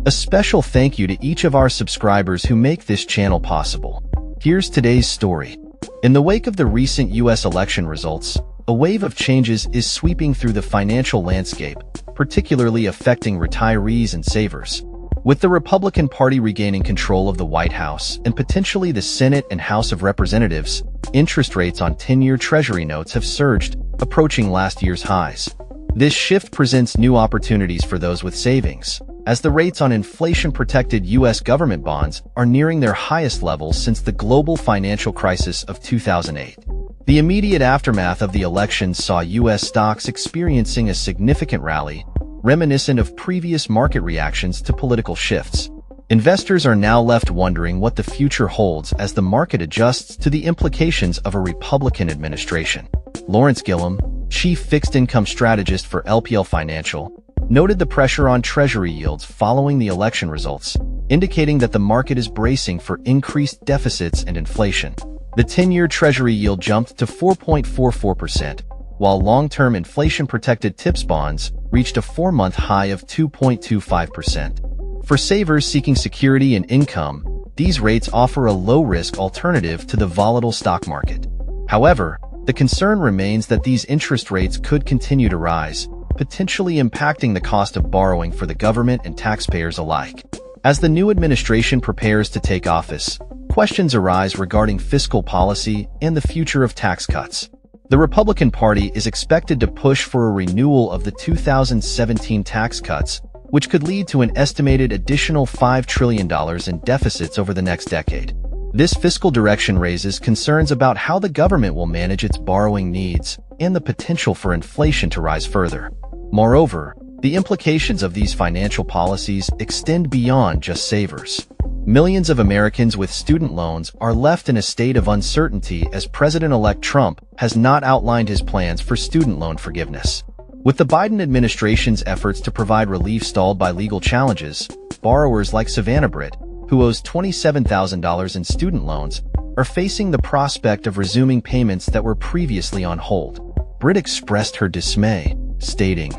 A special thank you to each of our subscribers who make this channel possible. Here's today's story. In the wake of the recent U.S. election results, a wave of changes is sweeping through the financial landscape, particularly affecting retirees and savers. With the Republican Party regaining control of the White House and potentially the Senate and House of Representatives, interest rates on 10-year Treasury notes have surged, approaching last year's highs. This shift presents new opportunities for those with savings, as the rates on inflation-protected U.S. government bonds are nearing their highest levels since the global financial crisis of 2008. The immediate aftermath of the election saw U.S. stocks experiencing a significant rally, reminiscent of previous market reactions to political shifts. Investors are now left wondering what the future holds as the market adjusts to the implications of a Republican administration. Lawrence Gillum, chief fixed-income strategist for LPL Financial, noted the pressure on Treasury yields following the election results, indicating that the market is bracing for increased deficits and inflation. The 10-year Treasury yield jumped to 4.44%, while long-term inflation-protected TIPS bonds reached a 4-month high of 2.25%. For savers seeking security and income, these rates offer a low-risk alternative to the volatile stock market. However, the concern remains that these interest rates could continue to rise, potentially impacting the cost of borrowing for the government and taxpayers alike. As the new administration prepares to take office, questions arise regarding fiscal policy and the future of tax cuts. The Republican Party is expected to push for a renewal of the 2017 tax cuts, which could lead to an estimated additional $5 trillion in deficits over the next decade. This fiscal direction raises concerns about how the government will manage its borrowing needs and the potential for inflation to rise further. Moreover, the implications of these financial policies extend beyond just savers. Millions of Americans with student loans are left in a state of uncertainty as President-elect Trump has not outlined his plans for student loan forgiveness. With the Biden administration's efforts to provide relief stalled by legal challenges, borrowers like Savannah Britt, who owes $27,000 in student loans, are facing the prospect of resuming payments that were previously on hold. Britt expressed her dismay, stating,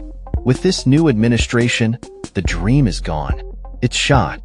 "With this new administration, the dream is gone. It's shot."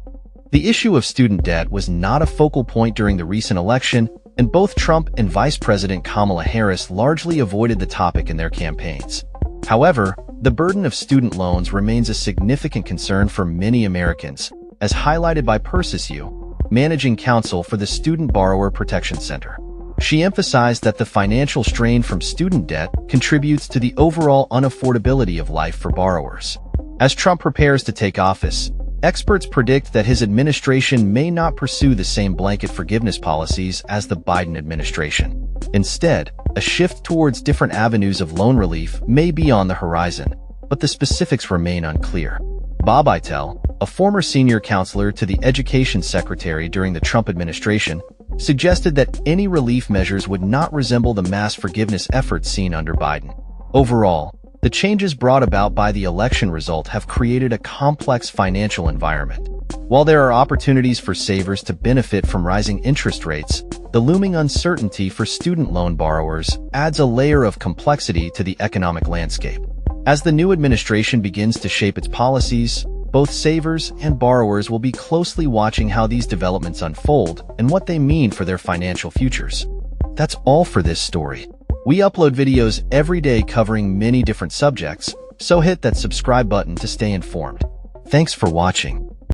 The issue of student debt was not a focal point during the recent election, and both Trump and Vice President Kamala Harris largely avoided the topic in their campaigns. However, the burden of student loans remains a significant concern for many Americans, as highlighted by Persis Yu, managing counsel for the Student Borrower Protection Center. She emphasized that the financial strain from student debt contributes to the overall unaffordability of life for borrowers. As Trump prepares to take office, experts predict that his administration may not pursue the same blanket forgiveness policies as the Biden administration. Instead, a shift towards different avenues of loan relief may be on the horizon, but the specifics remain unclear. Bob Eitel, a former senior counselor to the Education Secretary during the Trump administration, suggested that any relief measures would not resemble the mass forgiveness efforts seen under Biden. Overall, the changes brought about by the election result have created a complex financial environment. While there are opportunities for savers to benefit from rising interest rates, the looming uncertainty for student loan borrowers adds a layer of complexity to the economic landscape. As the new administration begins to shape its policies, both savers and borrowers will be closely watching how these developments unfold and what they mean for their financial futures. That's all for this story. We upload videos every day covering many different subjects, so hit that subscribe button to stay informed. Thanks for watching.